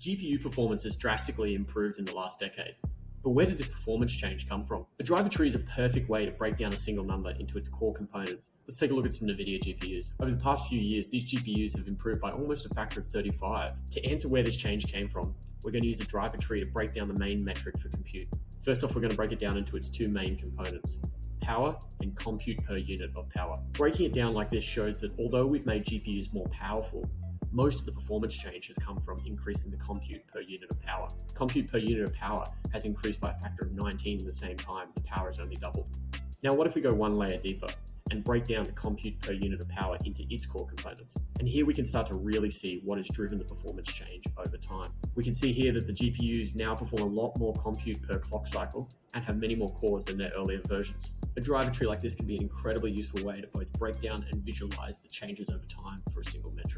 GPU performance has drastically improved in the last decade. But where did this performance change come from? A driver tree is a perfect way to break down a single number into its core components. Let's take a look at some NVIDIA GPUs. Over the past few years, these GPUs have improved by almost a factor of 35. To answer where this change came from, we're going to use a driver tree to break down the main metric for compute. First off, we're going to break it down into its two main components: power and compute per unit of power. Breaking it down like this shows that although we've made GPUs more powerful, most of the performance change has come from increasing the compute per unit of power. Compute per unit of power has increased by a factor of 19 in the same time. The power has only doubled. Now, what if we go one layer deeper and break down the compute per unit of power into its core components? And here we can start to really see what has driven the performance change over time. We can see here that the GPUs now perform a lot more compute per clock cycle and have many more cores than their earlier versions. A driver tree like this can be an incredibly useful way to both break down and visualize the changes over time for a single metric.